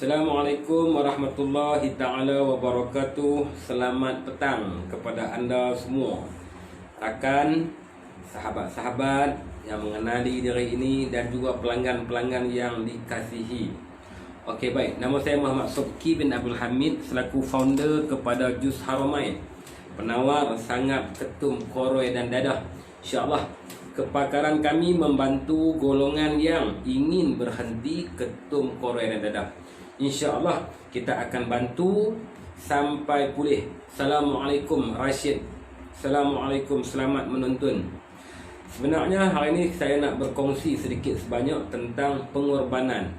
Assalamualaikum warahmatullahi ta'ala wabarakatuh. Selamat petang kepada anda semua, rakan, sahabat-sahabat yang mengenali diri ini dan juga pelanggan-pelanggan yang dikasihi. Okey, baik. Nama saya Muhammad Sobki bin Abdul Hamid, selaku founder kepada Jus Haramain, penawar sangat ketum koroi dan dadah. InsyaAllah kepakaran kami membantu golongan yang ingin berhenti ketum koroi dan dadah. InsyaAllah kita akan bantu sampai pulih. Assalamualaikum Rashid. Assalamualaikum, selamat menonton. Sebenarnya hari ini saya nak berkongsi sedikit sebanyak tentang pengorbanan.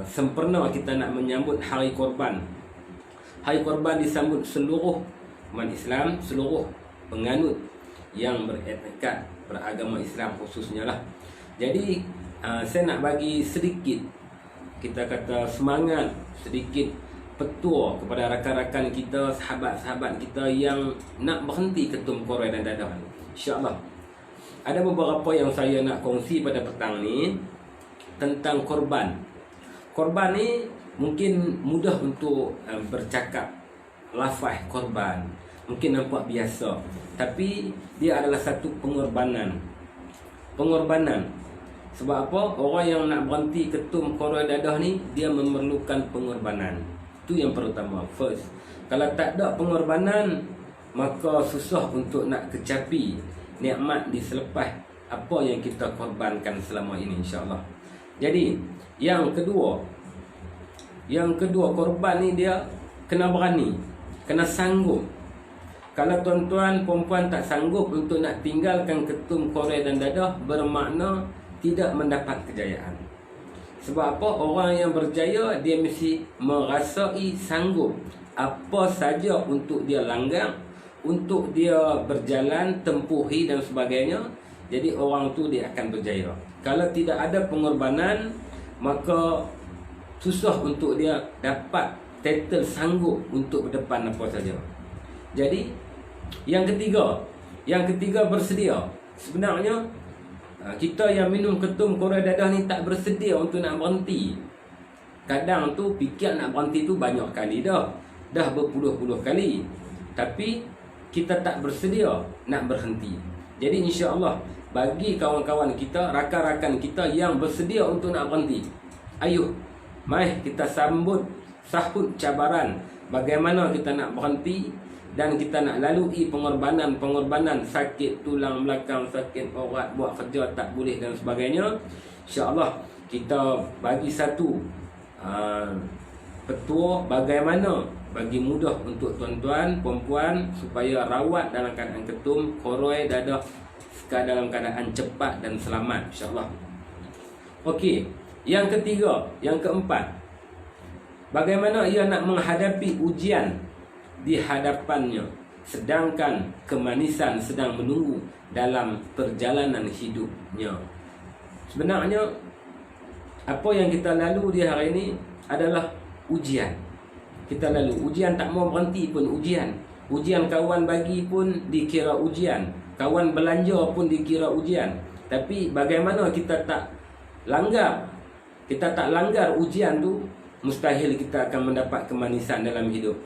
Sempurna kita nak menyambut Hari Korban. Hari Korban disambut seluruh umat Islam, seluruh penganut yang beretikad beragama Islam khususnya lah. Jadi saya nak bagi sedikit, kita kata semangat, sedikit petua kepada rakan-rakan kita, sahabat-sahabat kita yang nak berhenti ketum koroi dan dadah. InsyaAllah ada beberapa yang saya nak kongsi pada petang ni tentang korban. Korban ni mungkin mudah untuk bercakap, lafaz korban mungkin nampak biasa, tapi dia adalah satu pengorbanan. Sebab apa? Orang yang nak berhenti ketum koroi dadah ni, dia memerlukan pengorbanan. Itu yang pertama, first. Kalau tak ada pengorbanan, maka susah untuk nak kecapi nikmat di selepas apa yang kita korbankan selama ini, insyaAllah. Jadi yang kedua korban ni dia kena berani, kena sanggup. Kalau tuan-tuan perempuan tak sanggup untuk nak tinggalkan ketum koroi dan dadah, bermakna tidak mendapat kejayaan. Sebab apa? Orang yang berjaya, dia mesti merasai sanggup apa saja untuk dia langgar, untuk dia berjalan, tempuhi dan sebagainya. Jadi orang tu dia akan berjaya. Kalau tidak ada pengorbanan, maka susah untuk dia dapat title sanggup untuk berdepan apa saja. Jadi yang ketiga bersedia. Sebenarnya kita yang minum ketum koroi dadah ni tak bersedia untuk nak berhenti. Kadang tu fikir nak berhenti tu banyak kali dah berpuluh-puluh kali, tapi kita tak bersedia nak berhenti. Jadi insya-Allah bagi kawan-kawan kita, rakan-rakan kita yang bersedia untuk nak berhenti, ayuh mari kita sahut cabaran bagaimana kita nak berhenti. Dan kita nak lalui pengorbanan sakit tulang belakang, sakit orat, buat kerja tak boleh dan sebagainya. InsyaAllah kita bagi satu petua bagaimana bagi mudah untuk tuan-tuan, perempuan supaya rawat dalam keadaan ketum koroi dadah dalam keadaan cepat dan selamat, insyaAllah. Okey, yang keempat, bagaimana ia nak menghadapi ujian di hadapannya, sedangkan kemanisan sedang menunggu dalam perjalanan hidupnya. Sebenarnya apa yang kita lalu di hari ini adalah ujian. Kita lalu ujian, tak mau berhenti pun ujian. Ujian kawan bagi pun dikira ujian, kawan belanja pun dikira ujian. Tapi bagaimana kita tak langgar ujian tu, mustahil kita akan mendapat kemanisan dalam hidup.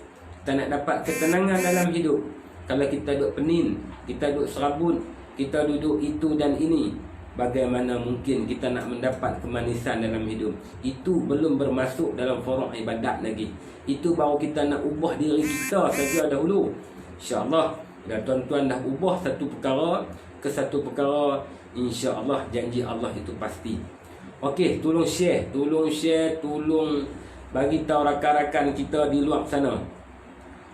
Kita nak dapat ketenangan dalam hidup, kalau kita duduk penin, kita duduk serabut, kita duduk itu dan ini, bagaimana mungkin kita nak mendapat kemanisan dalam hidup? Itu belum bermasuk dalam forum ibadat lagi. Itu baru kita nak ubah diri kita saja dahulu. InsyaAllah bila tuan-tuan dah ubah satu perkara ke satu perkara, insyaAllah janji Allah itu pasti. Okey, tolong share, tolong bagi tahu rakan-rakan kita di luar sana.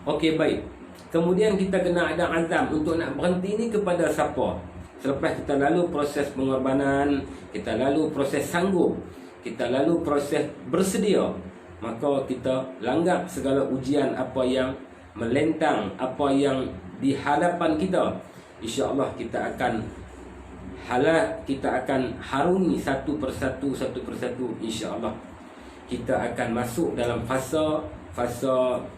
Okey, baik. Kemudian kita kena ada azam untuk nak berhenti ni kepada siapa? Selepas kita lalu proses pengorbanan, kita lalu proses sanggup, kita lalu proses bersedia, maka kita langgar segala ujian apa yang melentang, apa yang di hadapan kita. InsyaAllah kita akan harungi satu persatu, insyaAllah. Kita akan masuk dalam fasa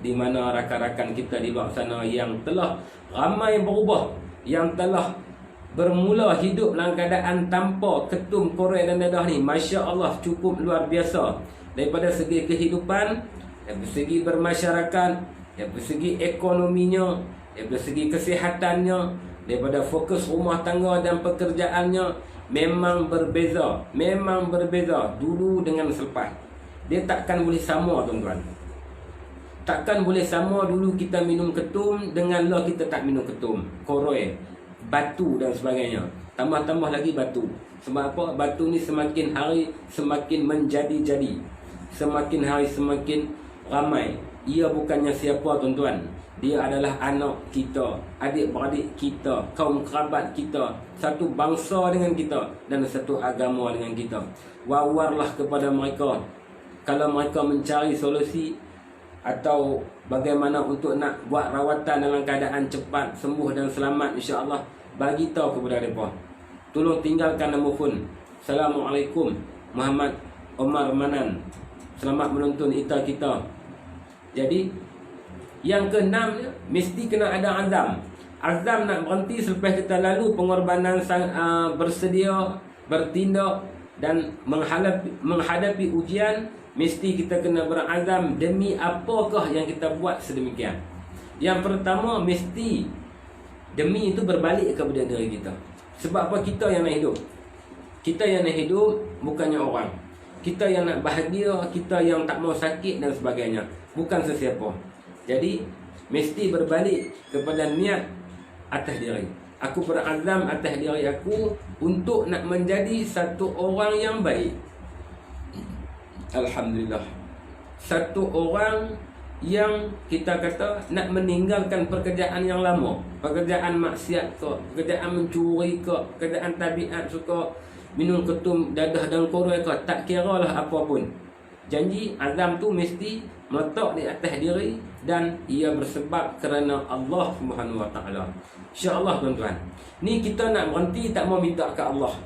di mana rakan-rakan kita di luar sana yang telah ramai berubah, yang telah bermula hidup dalam keadaan tanpa ketum koroi dan dadah ni, Masya Allah, cukup luar biasa. daripada segi kehidupan, daripada segi bermasyarakat, daripada segi ekonominya, daripada segi kesihatannya, daripada fokus rumah tangga dan pekerjaannya, memang berbeza. Memang berbeza dulu dengan selepas. Dia takkan boleh sama, tuan-tuan. Takkan boleh sama dulu kita minum ketum dengan lah kita tak minum ketum. Koroi, batu dan sebagainya. Tambah-tambah lagi batu. Sebab apa? Batu ni semakin hari semakin menjadi-jadi. Semakin hari semakin ramai. Ia bukannya siapa, tuan-tuan. Dia adalah anak kita, adik-beradik kita, kaum kerabat kita, satu bangsa dengan kita dan satu agama dengan kita. Wawarlah kepada mereka. Kalau mereka mencari solusi atau bagaimana untuk nak buat rawatan dalam keadaan cepat, sembuh dan selamat, insya-Allah, bagi tahu kepada mereka. Tolong tinggalkan nama pun. Assalamualaikum, Muhammad Omar Manan. Selamat menonton ita kita. Jadi yang keenam, mesti kena ada azam. Azam nak berhenti selepas kita lalu pengorbanan, bersedia bertindak dan menghadapi ujian. Mesti kita kena berazam demi apakah yang kita buat sedemikian. Yang pertama, mesti demi itu berbalik kepada diri kita. Sebab apa? Kita yang nak hidup. Kita yang nak hidup, bukannya orang. Kita yang nak bahagia, kita yang tak mau sakit dan sebagainya, bukan sesiapa. Jadi mesti berbalik kepada niat atas diri. Aku berazam atas diri aku untuk nak menjadi satu orang yang baik. Alhamdulillah. Satu orang yang kita kata nak meninggalkan pekerjaan yang lama, pekerjaan maksiat ke, pekerjaan mencuri ke, pekerjaan tabiat, suka minum ketum, dadah dan koroi ke, tak kira lah apapun. Janji azam tu mesti meletak di atas diri dan ia bersebab kerana Allah Subhanahu Wa Taala. Insya-Allah, tuan-tuan. Ni kita nak berhenti tak mau minta ke Allah.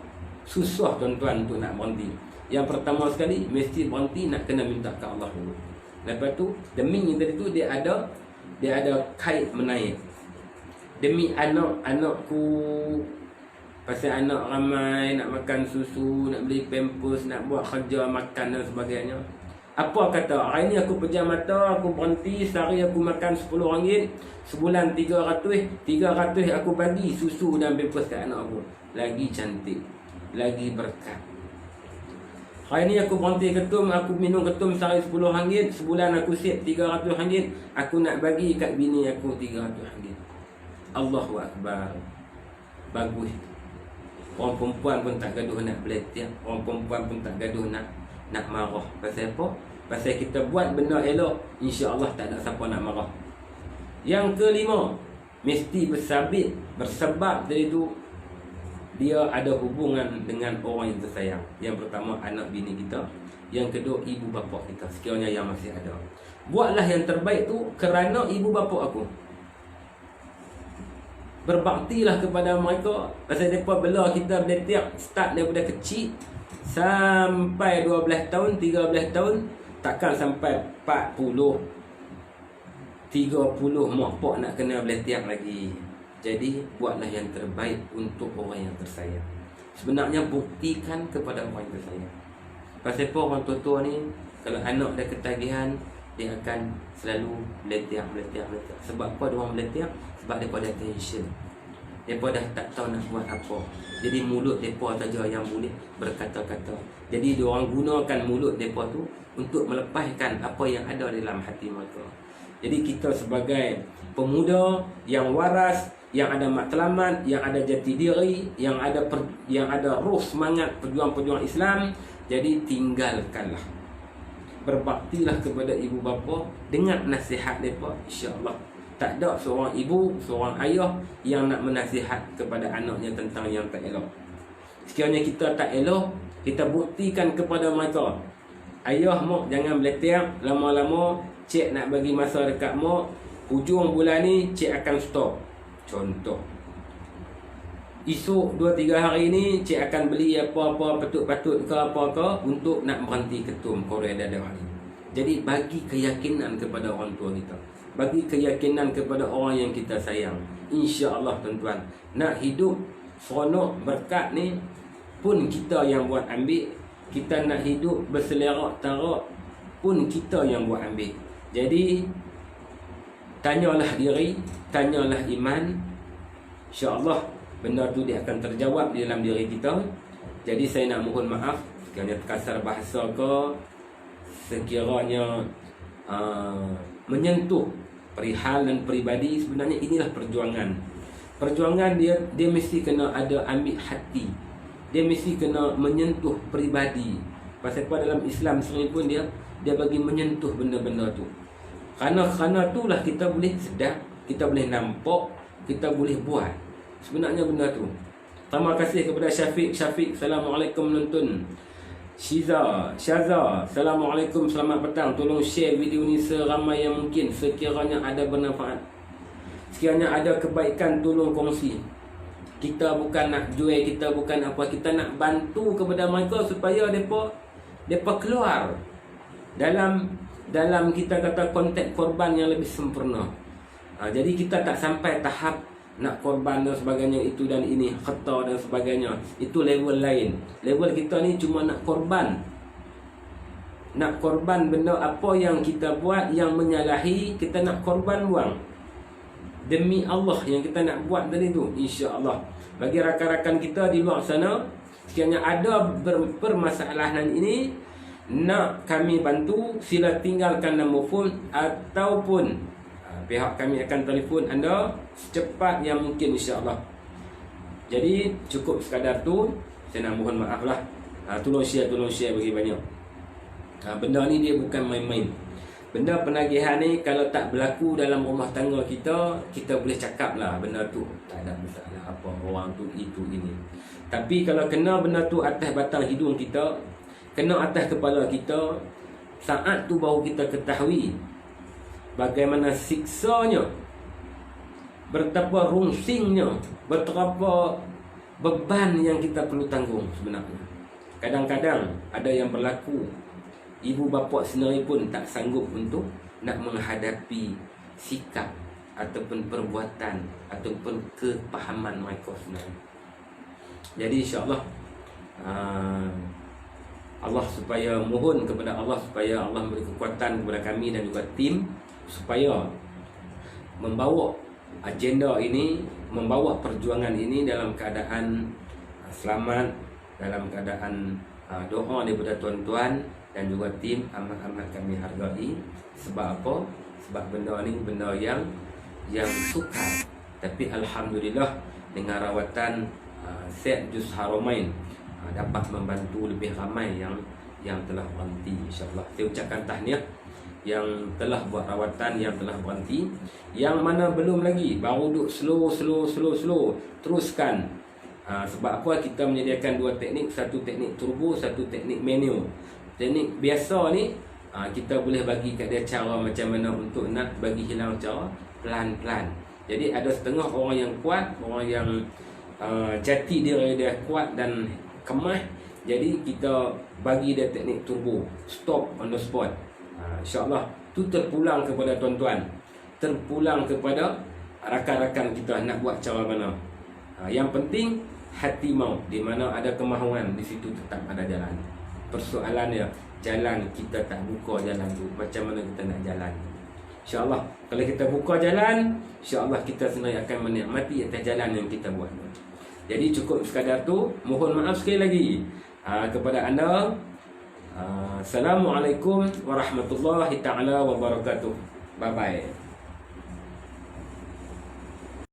Susah, tuan-tuan, untuk nak berhenti. Yang pertama sekali mesti berhenti nak kena minta ke Allah dulu. Lepas tu demi yang tadi tu dia ada kait menaik. Demi anak-anakku, pasal anak ramai, nak makan susu, nak beli pampers, nak buat kerja makan dan sebagainya. Apa kata? Hari ni aku pejam mata, aku berhenti, sehari aku makan RM10, sebulan 300 aku bagi susu dan pampers kat anak aku. Lagi cantik, lagi berkat. Hari ni aku berhenti ketum, aku minum ketum sehari RM10, sebulan aku save RM300, aku nak bagi kat bini aku RM300. Allahu Akbar. Bagus. Orang perempuan pun tak gaduh nak beletik, orang perempuan pun tak gaduh nak marah. Pasal apa? Pasal kita buat benda elok, insya-Allah tak ada siapa nak marah. Yang kelima, mesti bersebab dari itu dia ada hubungan dengan orang yang tersayang. Yang pertama, anak bini kita. Yang kedua, ibu bapa kita, sekiranya yang masih ada. Buatlah yang terbaik tu kerana ibu bapa aku. Berbaktilah kepada mereka. Pasal mereka bela kita beletik, start daripada kecil sampai 12 tahun, 13 tahun, takkan sampai 40, 30 mak pak nak kena beletik lagi. Jadi buatlah yang terbaik untuk orang yang tersayang. Sebenarnya buktikan kepada orang yang tersayang. Pasal apa orang tua-tua ni, kalau anak dah ketagihan, dia akan selalu beletik. Sebab apa dia orang beletik? Sebab mereka ada tension. Mereka dah tak tahu nak buat apa. Jadi mulut mereka saja yang boleh berkata-kata. Jadi dia orang gunakan mulut mereka tu untuk melepaskan apa yang ada dalam hati mereka. Jadi kita sebagai pemuda yang waras, yang ada matlamat, yang ada jati diri, yang ada roh semangat pejuang-pejuang Islam, jadi tinggalkanlah. Berbaktilah kepada ibu bapa dengan nasihat mereka, insya-Allah. Tak ada seorang ibu, seorang ayah yang nak menasihat kepada anaknya tentang yang tak elok. Sekiranya kita tak elok, kita buktikan kepada mereka. Ayah mak jangan beletik lama-lama, cik nak bagi masa dekat mak, hujung bulan ni cik akan stop. Contoh, esok 2-3 hari ni cik akan beli apa-apa patut-patut ke apa-apa untuk nak berhenti ketum Korea dadah ni. Jadi bagi keyakinan kepada orang tua kita, bagi keyakinan kepada orang yang kita sayang. InsyaAllah tuan-tuan, nak hidup seronok berkat ni pun kita yang buat ambil. Kita nak hidup berselerak tarak pun kita yang buat ambil. Jadi tanyalah diri, tanyalah iman, insya-Allah benda tu dia akan terjawab di dalam diri kita. Jadi saya nak mohon maaf sekiranya terkasar bahasa ke, sekiranya menyentuh perihal dan peribadi. Sebenarnya inilah perjuangan. Perjuangan dia mesti kena ada ambil hati. Dia mesti kena menyentuh peribadi. Pasal apa dalam Islam sendiri pun dia bagi menyentuh benda-benda tu. Kerana itulah kita boleh sedar, kita boleh nampak, kita boleh buat sebenarnya benda tu. Terima kasih kepada Syafiq. Assalamualaikum menonton. Syaza, Assalamualaikum, selamat petang. Tolong share video ni seramai yang mungkin. Sekiranya ada bermanfaat, sekiranya ada kebaikan, tolong kongsi. Kita bukan nak jual, kita bukan apa, kita nak bantu kepada mereka supaya mereka keluar dalam kita kata konteks korban yang lebih sempurna. Jadi kita tak sampai tahap nak korban dan sebagainya, itu dan ini, khata dan sebagainya. Itu level lain. Level kita ni cuma nak korban. Nak korban benda apa yang kita buat yang menyalahi, kita nak korban buang. Demi Allah yang kita nak buat tadi tu, insya-Allah. Bagi rakan-rakan kita di luar sana, sekiranya ada permasalahan ini, nak kami bantu, sila tinggalkan nombor telefon ataupun pihak kami akan telefon anda secepat yang mungkin, insya-Allah. Jadi cukup sekadar tu. Saya nak mohon maaf lah. Tolong share bagi banyak. Benda ni dia bukan main-main. Benda penagihan ni kalau tak berlaku dalam rumah tangga kita boleh cakap lah benda tu tak ada masalah apa, orang tu itu ini. Tapi kalau kena benda tu atas batang hidung kita, kena atas kepala kita, saat tu baru kita ketahui bagaimana siksanya, betapa rungsingnya, betapa beban yang kita perlu tanggung sebenarnya. Kadang-kadang ada yang berlaku, ibu bapa sendiri pun tak sanggup untuk nak menghadapi sikap ataupun perbuatan ataupun kepahaman mereka sendiri. Jadi insya-Allah Allah supaya mohon kepada Allah supaya Allah beri kekuatan kepada kami dan juga tim supaya membawa agenda ini, membawa perjuangan ini dalam keadaan selamat, dalam keadaan doa daripada tuan-tuan dan juga tim amat-amat kami hargai. Sebab apa? Sebab benda ni benda yang sukar. Tapi alhamdulillah dengan rawatan Syed Juz Haramain dapat membantu lebih ramai yang telah berhenti, insya-Allah. Saya ucapkan tahniah yang telah buat rawatan, yang telah berhenti, yang mana belum lagi baru duk slow teruskan. Sebab apa? Kita menyediakan dua teknik, satu teknik turbo, satu teknik manual. Teknik biasa ni kita boleh bagi kat dia cara macam mana untuk nak bagi hilang cara pelan-pelan. Jadi ada setengah orang yang kuat, orang yang jati diri dia kuat dan kemah, jadi kita bagi dia teknik turbo, stop on the spot. InsyaAllah tu terpulang kepada tuan-tuan, terpulang kepada rakan-rakan kita nak buat cara mana. Yang penting hati mau, di mana ada kemahuan, di situ tetap ada jalan. Persoalannya jalan kita tak buka jalan tu, macam mana kita nak jalan. InsyaAllah kalau kita buka jalan, InsyaAllah kita sendiri akan menikmati atas jalan yang kita buat. Jadi cukup sekadar tu. Mohon maaf sekali lagi kepada anda. Assalamualaikum warahmatullahi taala wabarakatuh. Bye bye.